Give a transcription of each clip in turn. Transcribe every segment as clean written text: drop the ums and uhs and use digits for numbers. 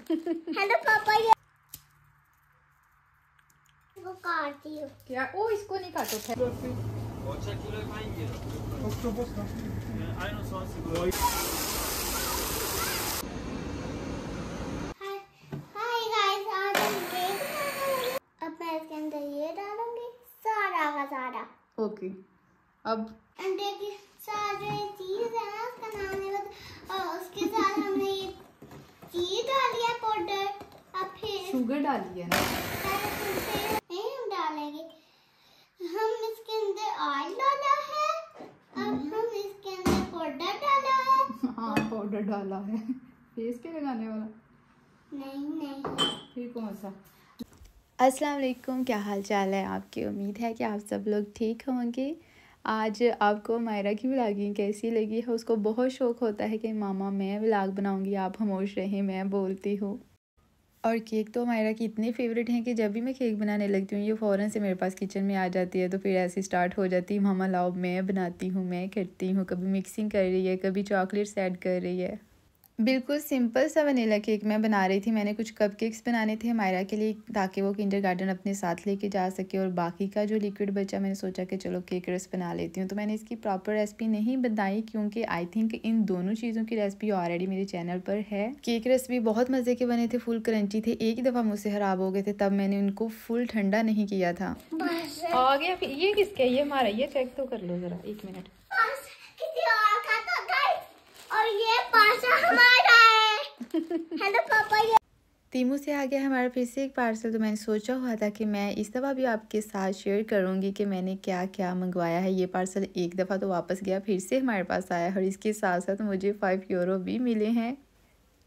Hello पापा, ये वो काटती हूँ क्या? ओ इसको नहीं काटो थे। हाय गाइस, आज हम केक बनाएंगे। अब मैं इसके अंदर ये डालूंगी सारा का सारा। ओके, अब देखिए सारे चीज है ना उसका नाम नहीं पता, और उसके साथ हमने ये चीज डाली है पाउडर। अब फिर शुगर डाली है ना? नहीं हम डालेंगे, हम इसके अंदर ऑयल डाला है, अब हम इसके अंदर पाउडर डाला है। हाँ पाउडर डाला है। फेस पे लगाने वाला? नहीं फिर कौन सा? अस्सलाम वालेकुम, क्या हाल चाल है आपकी? उम्मीद है कि आप सब लोग ठीक होंगे। आज आपको मायरा की व्लॉगिंग कैसी लगी है? उसको बहुत शौक़ होता है कि मामा मैं व्लॉग बनाऊंगी, आप खामोश रहें, मैं बोलती हूँ। और केक तो मायरा की इतने फेवरेट हैं कि जब भी मैं केक बनाने लगती हूँ ये फ़ौरन से मेरे पास किचन में आ जाती है। तो फिर ऐसे स्टार्ट हो जाती है, मामा लाओ मैं बनाती हूँ, मैं करती हूँ। कभी मिक्सिंग कर रही है, कभी चॉकलेट्स ऐड कर रही है। बिल्कुल सिंपल सा वनीला केक मैं बना रही थी। मैंने कुछ कपकेक्स बनाने थे मायरा के लिए ताकि वो किंडरगार्टन अपने साथ लेके जा सके, और बाकी का जो लिक्विड बचा मैंने सोचा कि चलो केक रस बना लेती हूँ। तो मैंने इसकी प्रॉपर रेसिपी नहीं बताई क्योंकि आई थिंक इन दोनों चीज़ों की रेसिपी ऑलरेडी मेरे चैनल पर है। केक रस भी बहुत मज़े के बने थे, फुल क्रंची थे। एक दफ़ा मुझसे ख़राब हो गए थे, तब मैंने उनको फुल ठंडा नहीं किया था। आ गया फिर। ये किसका? ये हमारा। ये चेक तो कर लो ज़रा, 1 मिनट। किसी और का तो गाइस, और ये पार्सल हमारा है। हेलो पापा, ये तीमू से आ गया हमारा फिर से एक पार्सल। तो मैंने सोचा हुआ था कि मैं इस दफ़ा भी आपके साथ शेयर करूंगी कि मैंने क्या क्या मंगवाया है। ये पार्सल एक दफ़ा तो वापस गया, फिर से हमारे पास आया, और इसके साथ साथ मुझे 5 यूरो भी मिले हैं।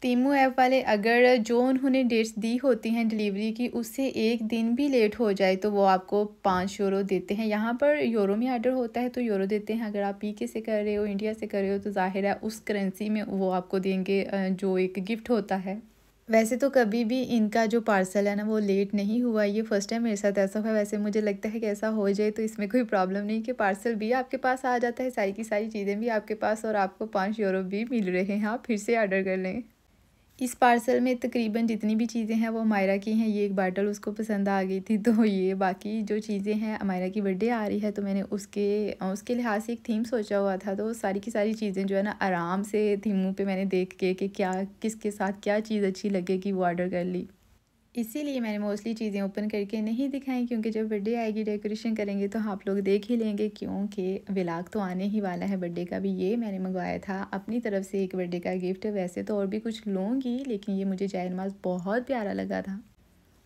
तीमू ऐप वाले अगर जो उन्होंने डेट्स दी होती हैं डिलीवरी की, उससे एक दिन भी लेट हो जाए तो वो आपको 5 यूरो देते हैं। यहाँ पर यूरो में ऑर्डर होता है तो यूरो देते हैं। अगर आप पीके से कर रहे हो, इंडिया से कर रहे हो, तो जाहिर है उस करेंसी में वो आपको देंगे जो एक गिफ्ट होता है। वैसे तो कभी भी इनका जो पार्सल है ना वो लेट नहीं हुआ, ये फ़र्स्ट टाइम मेरे साथ ऐसा हुआ। वैसे मुझे लगता है कि ऐसा हो जाए तो इसमें कोई प्रॉब्लम नहीं कि पार्सल भी आपके पास आ जाता है, सारी की सारी चीज़ें भी आपके पास, और आपको 5 यूरो भी मिल रहे हैं। आप फिर से ऑर्डर कर लें। इस पार्सल में तकरीबन जितनी भी चीज़ें हैं वो मायरा की हैं। ये एक बॉटल उसको पसंद आ गई थी, तो ये बाकी जो चीज़ें हैं, मायरा की बर्थडे आ रही है तो मैंने उसके लिहाज से एक थीम सोचा हुआ था। तो सारी की सारी चीज़ें जो है ना आराम से थीमों पे मैंने देख के कि क्या किसके साथ क्या चीज़ अच्छी लगेगी वो ऑर्डर कर ली। इसीलिए मैंने मोस्टली चीज़ें ओपन करके नहीं दिखाई क्योंकि जब बर्थडे आएगी डेकोरेशन करेंगे तो आप लोग देख ही लेंगे, क्योंकि व्लॉग तो आने ही वाला है बर्थडे का भी। ये मैंने मंगवाया था अपनी तरफ से एक बर्थडे का गिफ्ट। वैसे तो और भी कुछ लूँगी लेकिन ये मुझे जाए नमाज बहुत प्यारा लगा था,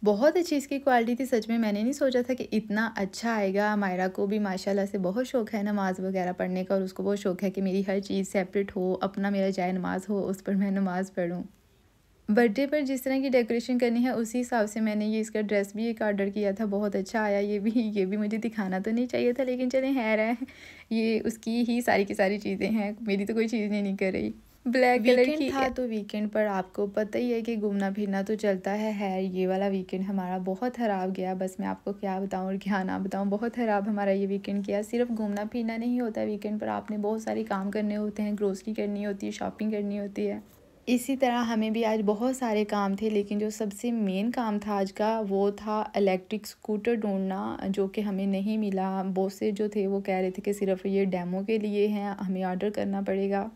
बहुत अच्छी इसकी क्वालिटी थी। सच में मैंने नहीं सोचा था कि इतना अच्छा आएगा। मायरा को भी माशाल्लाह से बहुत शौक़ है नमाज़ वगैरह पढ़ने का, और उसको बहुत शौक़ है कि मेरी हर चीज़ सेपरेट हो, अपना मेरा जाए नमाज़ हो, उस पर मैं नमाज़ पढ़ूँ। बर्थडे पर जिस तरह की डेकोरेशन करनी है उसी हिसाब से मैंने ये इसका ड्रेस भी एक ऑर्डर किया था, बहुत अच्छा आया। ये भी मुझे दिखाना तो नहीं चाहिए था लेकिन चलें है ये उसकी ही सारी की सारी चीज़ें हैं, मेरी तो कोई चीज़ नहीं कर रही। ब्लैक कलर की था तो वीकेंड पर आपको पता ही है कि घूमना फिरना तो चलता है। ये वाला वीकेंड हमारा बहुत ख़राब गया, बस मैं आपको क्या बताऊँ और क्या ना बताऊँ। बहुत ख़राब हमारा ये वीकेंड गया। सिर्फ घूमना फिरना नहीं होता वीकेंड पर, आपने बहुत सारे काम करने होते हैं, ग्रोसरी करनी होती है, शॉपिंग करनी होती है। इसी तरह हमें भी आज बहुत सारे काम थे, लेकिन जो सबसे मेन काम था आज का वो था इलेक्ट्रिक स्कूटर ढूंढना, जो कि हमें नहीं मिला। बहुत से जो थे वो कह रहे थे कि सिर्फ ये डेमो के लिए हैं, हमें ऑर्डर करना पड़ेगा।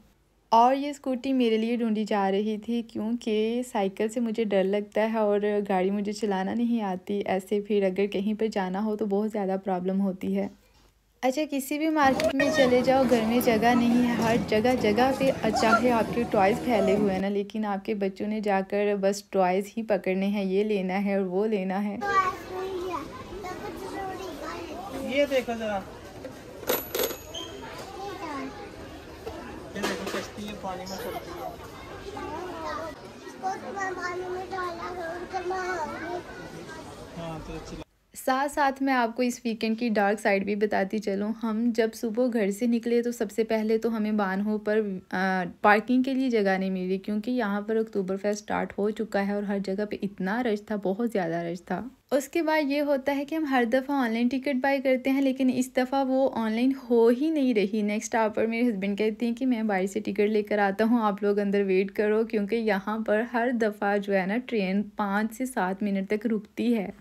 और ये स्कूटी मेरे लिए ढूंढी जा रही थी क्योंकि साइकिल से मुझे डर लगता है और गाड़ी मुझे चलाना नहीं आती। ऐसे फिर अगर कहीं पर जाना हो तो बहुत ज़्यादा प्रॉब्लम होती है। अच्छा, किसी भी मार्केट में चले जाओ, घर में जगह नहीं है, हर जगह जगह पे चाहे आपके टॉयज़ फैले हुए हैं ना, लेकिन आपके बच्चों ने जाकर बस टॉयज़ ही पकड़ने हैं, ये लेना है और वो लेना है। ये देखो जरा, ये देखो कश्ती है, पानी में चलती है। इसको तो मैं पानी में डाला है और करना है। हाँ तो अच्छी। साथ साथ मैं आपको इस वीकेंड की डार्क साइड भी बताती चलूँ। हम जब सुबह घर से निकले तो सबसे पहले तो हमें बानहो पर पार्किंग के लिए जगह नहीं मिली, क्योंकि यहाँ पर अक्टूबर फेस्ट स्टार्ट हो चुका है और हर जगह पे इतना रश था, बहुत ज़्यादा रश था। उसके बाद ये होता है कि हम हर दफ़ा ऑनलाइन टिकट बाय करते हैं, लेकिन इस दफ़ा वो ऑनलाइन हो ही नहीं रही। नेक्स्ट आवर पर मेरे हस्बैंड कहते हैं कि मैं बाहर से टिकट लेकर आता हूँ, आप लोग अंदर वेट करो, क्योंकि यहाँ पर हर दफ़ा जो है ना ट्रेन 5 से 7 मिनट तक रुकती है।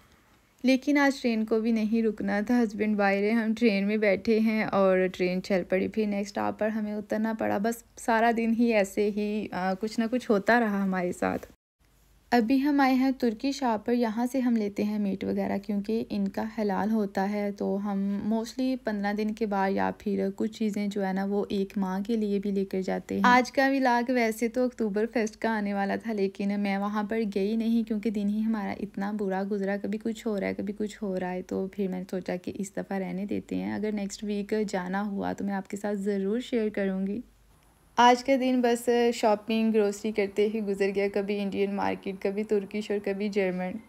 लेकिन आज ट्रेन को भी नहीं रुकना था, हस्बैंड बाहर है, हम ट्रेन में बैठे हैं और ट्रेन चल पड़ी। फिर नेक्स्ट स्टॉप पर हमें उतरना पड़ा। बस सारा दिन ही ऐसे ही कुछ ना कुछ होता रहा हमारे साथ। अभी हम आए हैं तुर्की शॉप पर। यहाँ से हम लेते हैं मीट वगैरह, क्योंकि इनका हलाल होता है। तो हम मोस्टली 15 दिन के बाद या फिर कुछ चीज़ें जो है ना वो 1 माह के लिए भी लेकर जाते हैं। आज का व्लॉग वैसे तो अक्टूबर फेस्ट का आने वाला था, लेकिन मैं वहाँ पर गई नहीं, क्योंकि दिन ही हमारा इतना बुरा गुजरा, कभी कुछ हो रहा है कभी कुछ हो रहा है। तो फिर मैंने सोचा कि इस दफ़ा रहने देते हैं। अगर नेक्स्ट वीक जाना हुआ तो मैं आपके साथ ज़रूर शेयर करूँगी। आज का दिन बस शॉपिंग ग्रोसरी करते ही गुजर गया, कभी इंडियन मार्केट, कभी तुर्किश और कभी जर्मन।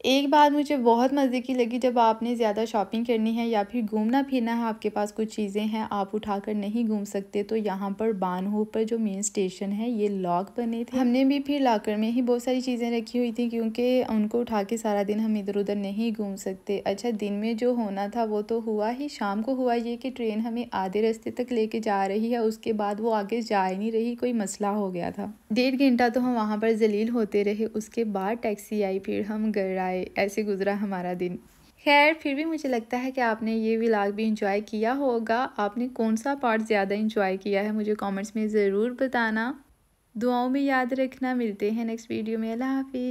एक बात मुझे बहुत मज़े की लगी, जब आपने ज़्यादा शॉपिंग करनी है या फिर घूमना फिरना है, आपके पास कुछ चीज़ें हैं आप उठाकर नहीं घूम सकते, तो यहाँ पर बानहो पर जो मेन स्टेशन है ये लॉक बने थे। हमने भी फिर लॉकर में ही बहुत सारी चीज़ें रखी हुई थी, क्योंकि उनको उठा के सारा दिन हम इधर उधर नहीं घूम सकते। अच्छा, दिन में जो होना था वो तो हुआ ही, शाम को हुआ ये कि ट्रेन हमें आधे रास्ते तक लेके जा रही है, उसके बाद वो आगे जा ही नहीं रही, कोई मसला हो गया था। 1.5 घंटा तो हम वहाँ पर जलील होते रहे। उसके बाद टैक्सी आई, फिर हम घर आए। ऐसे गुजरा हमारा दिन। खैर, फिर भी मुझे लगता है कि आपने ये व्लॉग भी इंजॉय किया होगा। आपने कौन सा पार्ट ज़्यादा इंजॉय किया है मुझे कमेंट्स में ज़रूर बताना। दुआओं में याद रखना। मिलते हैं नेक्स्ट वीडियो में। अल्लाह हाफिज़।